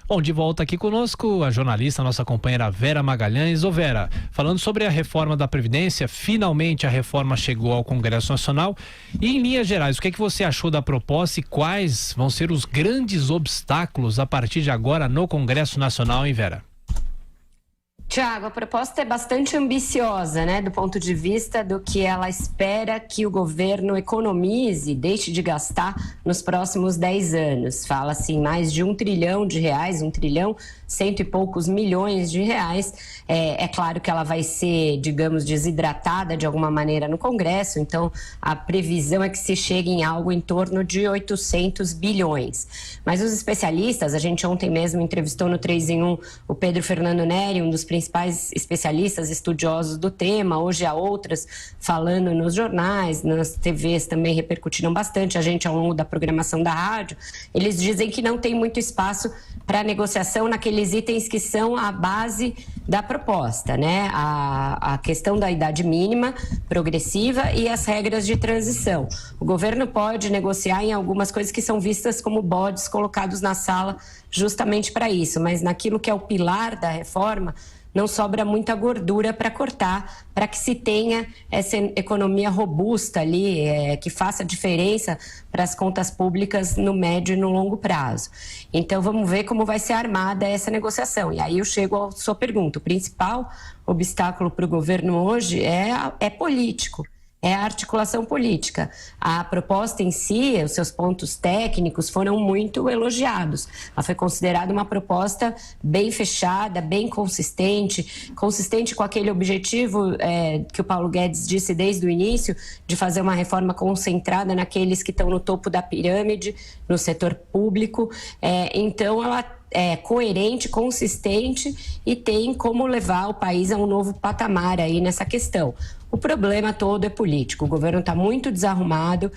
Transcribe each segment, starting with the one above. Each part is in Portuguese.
Bom, de volta aqui conosco a jornalista, nossa companheira Vera Magalhães. Ô Vera, falando sobre a reforma da Previdência, finalmente a reforma chegou ao Congresso Nacional e, em linhas gerais, o que é que você achou da proposta e quais vão ser os grandes obstáculos a partir de agora no Congresso Nacional, hein, Vera? Tiago, a proposta é bastante ambiciosa, né, do ponto de vista do que ela espera que o governo economize, deixe de gastar nos próximos 10 anos. Fala-se em mais de R$1 trilhão, 1 trilhão, cento e poucos milhões de reais. É claro que ela vai ser, digamos, desidratada de alguma maneira no Congresso, então a previsão é que se chegue em algo em torno de 800 bilhões. Mas os especialistas, a gente ontem mesmo entrevistou no 3 em 1 o Pedro Fernando Neri, um dos principais especialistas estudiosos do tema. Hoje há outras falando nos jornais, nas TVs também repercutiram bastante, a gente ao longo da programação da rádio. Eles dizem que não tem muito espaço para negociação naqueles itens que são a base da proposta, né? A questão da idade mínima progressiva e as regras de transição. O governo pode negociar em algumas coisas que são vistas como bodes colocados na sala justamente para isso, mas naquilo que é o pilar da reforma, não sobra muita gordura para cortar, para que se tenha essa economia robusta ali, que faça diferença para as contas públicas no médio e no longo prazo. Então, vamos ver como vai ser armada essa negociação. E aí eu chego à sua pergunta. O principal obstáculo para o governo hoje é político. É a articulação política. A proposta em si, os seus pontos técnicos foram muito elogiados. Ela foi considerada uma proposta bem fechada, bem consistente com aquele objetivo que o Paulo Guedes disse desde o início, de fazer uma reforma concentrada naqueles que estão no topo da pirâmide, no setor público. Então, ela é coerente, consistente e tem como levar o país a um novo patamar aí nessa questão. O problema todo é político, o governo está muito desarrumado,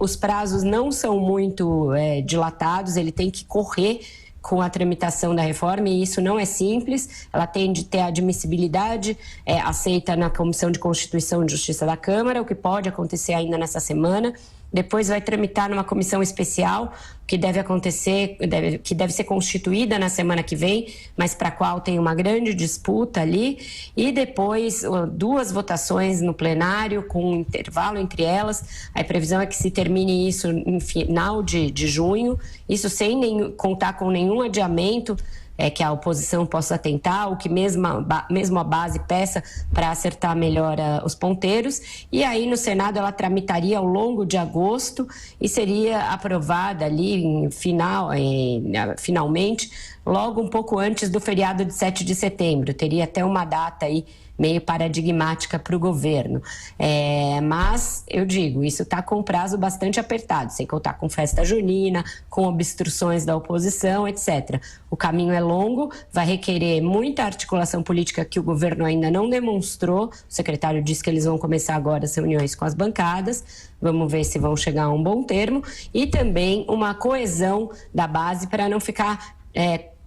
os prazos não são muito dilatados, ele tem que correr com a tramitação da reforma e isso não é simples. Ela tem de ter admissibilidade aceita na Comissão de Constituição e Justiça da Câmara, o que pode acontecer ainda nessa semana. Depois vai tramitar numa comissão especial, que deve acontecer, que deve ser constituída na semana que vem, mas para a qual tem uma grande disputa ali. E depois 2 votações no plenário, com um intervalo entre elas. A previsão é que se termine isso em final de junho, isso sem contar com nenhum adiamento que a oposição possa tentar, ou que mesmo a base peça para acertar melhor os ponteiros. E aí no Senado ela tramitaria ao longo de agosto e seria aprovada ali finalmente, logo um pouco antes do feriado de 7 de setembro. Teria até uma data aí meio paradigmática para o governo. Mas, eu digo, isso está com um prazo bastante apertado, sem contar com festa junina, com obstruções da oposição, etc. O caminho é longo, vai requerer muita articulação política que o governo ainda não demonstrou. O secretário disse que eles vão começar agora as reuniões com as bancadas, vamos ver se vão chegar a um bom termo, e também uma coesão da base para não ficar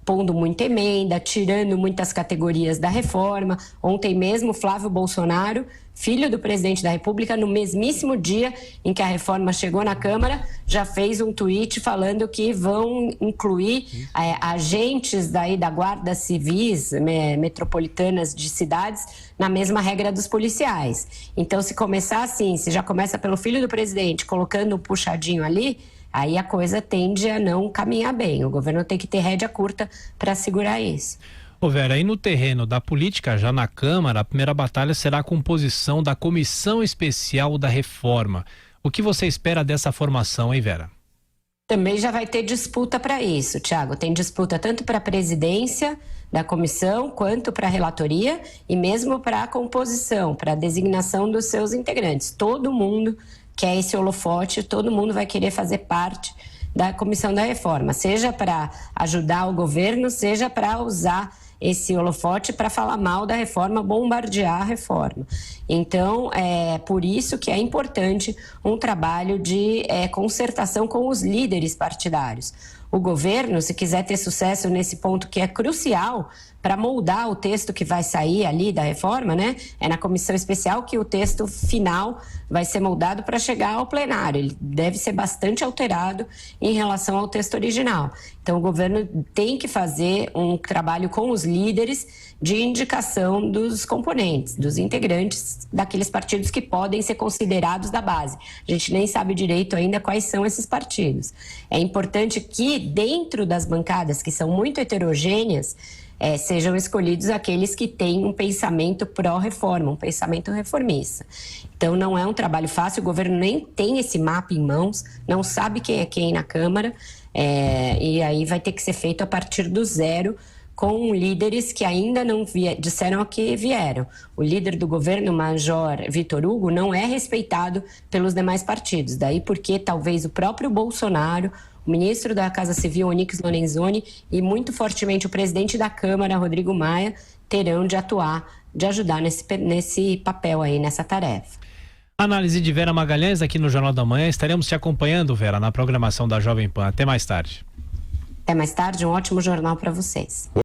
pondo muita emenda, tirando muitas categorias da reforma. Ontem mesmo, Flávio Bolsonaro, filho do presidente da República, no mesmíssimo dia em que a reforma chegou na Câmara, já fez um tweet falando que vão incluir agentes da Guarda Civis metropolitanas de cidades na mesma regra dos policiais. Então, se começar assim, se já começa pelo filho do presidente, colocando um puxadinho ali, aí a coisa tende a não caminhar bem. O governo tem que ter rédea curta para segurar isso. Ô Vera, aí no terreno da política, já na Câmara, a primeira batalha será a composição da Comissão Especial da Reforma. O que você espera dessa formação, hein, Vera? Também já vai ter disputa para isso, Tiago. Tem disputa tanto para a presidência da comissão, quanto para a relatoria e mesmo para a composição, para a designação dos seus integrantes. Todo mundo quer esse holofote, todo mundo vai querer fazer parte da Comissão da Reforma, seja para ajudar o governo, seja para usar esse holofote para falar mal da reforma, bombardear a reforma. Então, é por isso que é importante um trabalho de concertação com os líderes partidários. O governo, se quiser ter sucesso nesse ponto que é crucial para moldar o texto que vai sair ali da reforma, né? É na comissão especial que o texto final vai ser moldado para chegar ao plenário. Ele deve ser bastante alterado em relação ao texto original. Então, o governo tem que fazer um trabalho com os líderes de indicação dos componentes, dos integrantes daqueles partidos que podem ser considerados da base. A gente nem sabe direito ainda quais são esses partidos. É importante que, dentro das bancadas, que são muito heterogêneas, sejam escolhidos aqueles que têm um pensamento pró-reforma, um pensamento reformista. Então, não é um trabalho fácil, o governo nem tem esse mapa em mãos, não sabe quem é quem na Câmara, e aí vai ter que ser feito a partir do zero, com líderes que ainda não disseram que vieram. O líder do governo, o Major Vitor Hugo, não é respeitado pelos demais partidos. Daí porque talvez o próprio Bolsonaro, o ministro da Casa Civil, Onyx Lorenzoni, e muito fortemente o presidente da Câmara, Rodrigo Maia, terão de atuar, de ajudar nesse papel aí, nessa tarefa. Análise de Vera Magalhães aqui no Jornal da Manhã. Estaremos te acompanhando, Vera, na programação da Jovem Pan. Até mais tarde. Até mais tarde, um ótimo jornal para vocês.